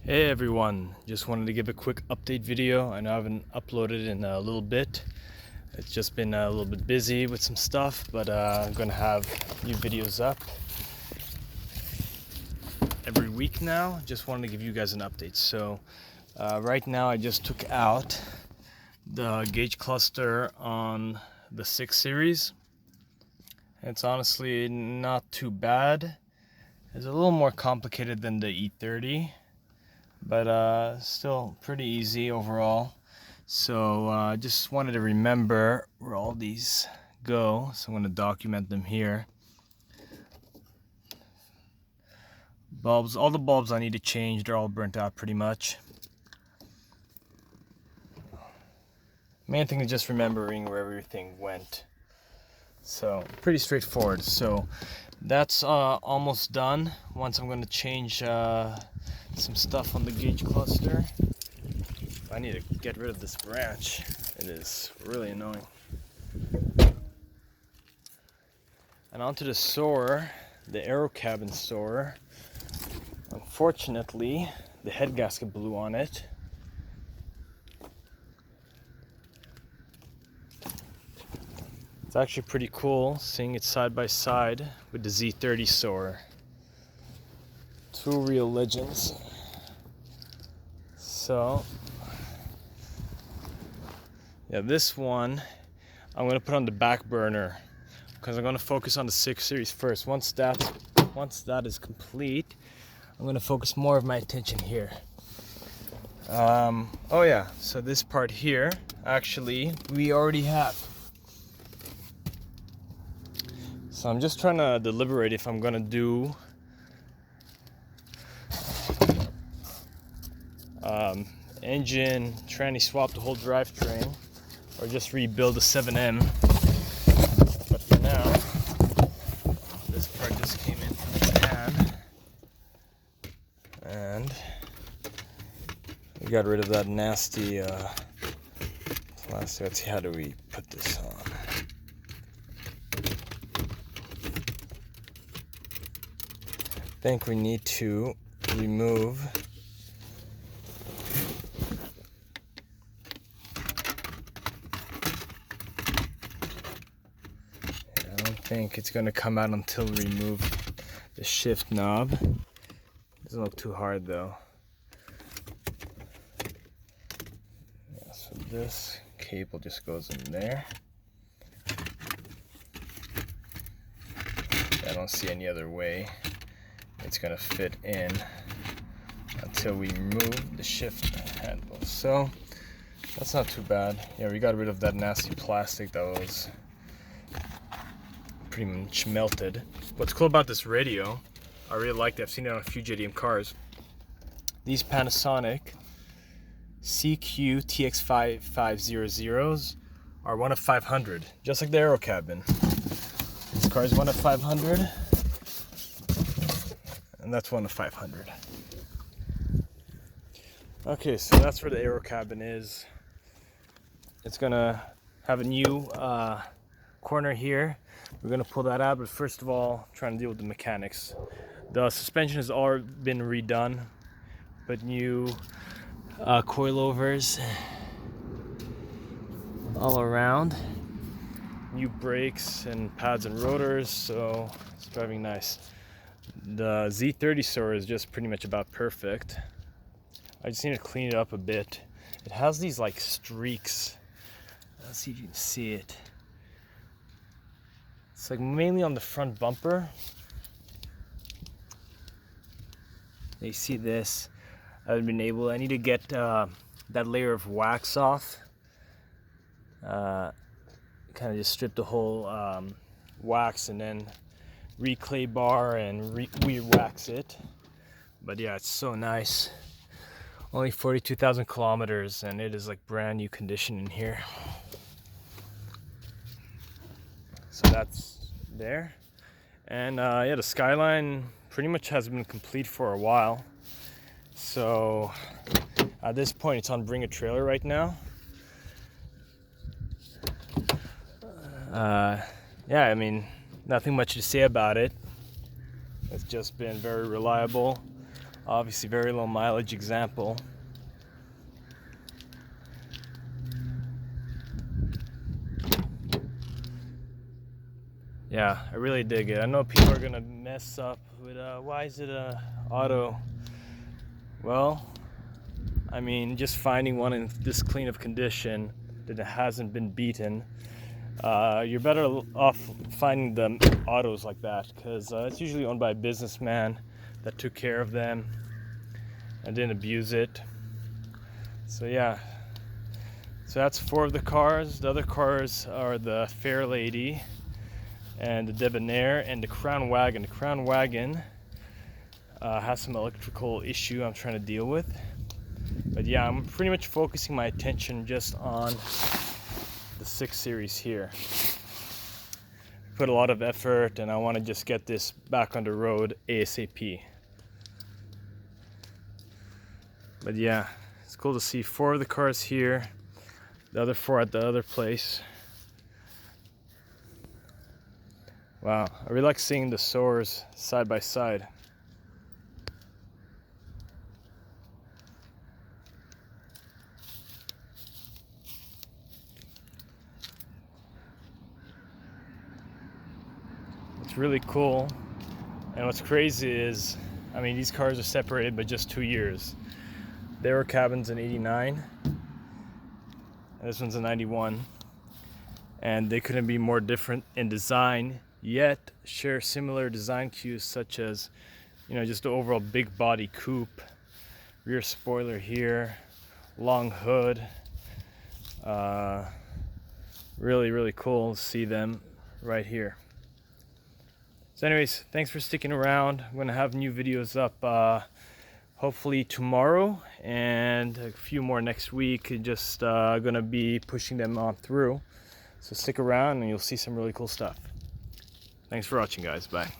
Hey everyone, just wanted to give a quick update video. I know I haven't uploaded in a little bit. It's just been a little bit busy with some stuff, but I'm gonna have new videos up every week now. Just wanted to give you guys an update. So right now I just took out the gauge cluster on the 6 Series. It's honestly not too bad. It's a little more complicated than the E30. But still pretty easy overall. So just wanted to remember where all these go, so I'm going to document them here. Bulbs, all the bulbs I need to change, they're all burnt out pretty much. Main thing is just remembering where everything went. So pretty straightforward. So that's almost done. Once I'm going to change some stuff on the gauge cluster. I need to get rid of this branch. It is really annoying. And onto the Soarer, the Aerocabin Soarer. Unfortunately, the head gasket blew on it. It's actually pretty cool seeing it side by side with the Z30 Soarer. Two real legends. So yeah, this one I'm gonna put on the back burner because I'm gonna focus on the 6 Series first. Once that is complete, I'm gonna focus more of my attention here. Oh yeah, so this part here actually we already have. So I'm just trying to deliberate if I'm gonna do engine, tranny swap the whole drivetrain, or just rebuild the 7M. But for now, this part just came in from Japan, and we got rid of that nasty plastic. Let's see, how do we put this on? I think we need to remove I think it's going to come out until we remove the shift knob. Doesn't look too hard though. Yeah, so this cable just goes in there. I don't see any other way it's going to fit in until we remove the shift handle. So that's not too bad. Yeah, we got rid of that nasty plastic that was pretty much melted. What's cool about this radio, I really like that. I've seen it on a few JDM cars. These Panasonic CQ TX5500s are 1 of 500, just like the Aerocabin. This car is 1 of 500, and that's 1 of 500. Okay, so that's where the Aerocabin is. It's gonna have a new corner here. We're gonna pull that out, but first of all, trying to deal with the mechanics. The suspension has all been redone, but new coilovers all around, new brakes and pads and rotors, so it's driving nice. The Z30 Soarer is just pretty much about perfect. I just need to clean it up a bit. It has these like streaks. Let's see if you can see it. It's like mainly on the front bumper. You see this? I need to get that layer of wax off. Kind of just strip the whole wax and then re-clay bar and re-wax it. But yeah, it's so nice. Only 42,000 kilometers and it is like brand new condition in here. So that's there. And yeah, the Skyline pretty much has been complete for a while. So at this point it's on Bring a Trailer right now. Yeah, I mean, nothing much to say about it. It's just been very reliable. Obviously very low mileage example. Yeah, I really dig it. I know people are gonna mess up with why is it a auto? Well, I mean, just finding one in this clean of condition that hasn't been beaten, you're better off finding the autos like that, because it's usually owned by a businessman that took care of them and didn't abuse it. So yeah, so that's 4 of the cars. The other cars are the Fair Lady and the Debonair and the Crown Wagon. The Crown Wagon has some electrical issue I'm trying to deal with. But yeah, I'm pretty much focusing my attention just on the 6 Series here. Put a lot of effort and I want to just get this back on the road ASAP. But yeah, it's cool to see 4 of the cars here, the other 4 at the other place. Wow, I really like seeing the Soarers side by side. It's really cool. And what's crazy is, I mean, these cars are separated by just 2 years. The Aerocabin's in '89, and this one's in '91. And they couldn't be more different in design, yet share similar design cues such as, you know, just the overall big body coupe, rear spoiler here, long hood. Really, really cool to see them right here. So anyways, thanks for sticking around. I'm gonna have new videos up hopefully tomorrow and a few more next week. Just gonna be pushing them on through. So stick around and you'll see some really cool stuff. Thanks for watching, guys. Bye.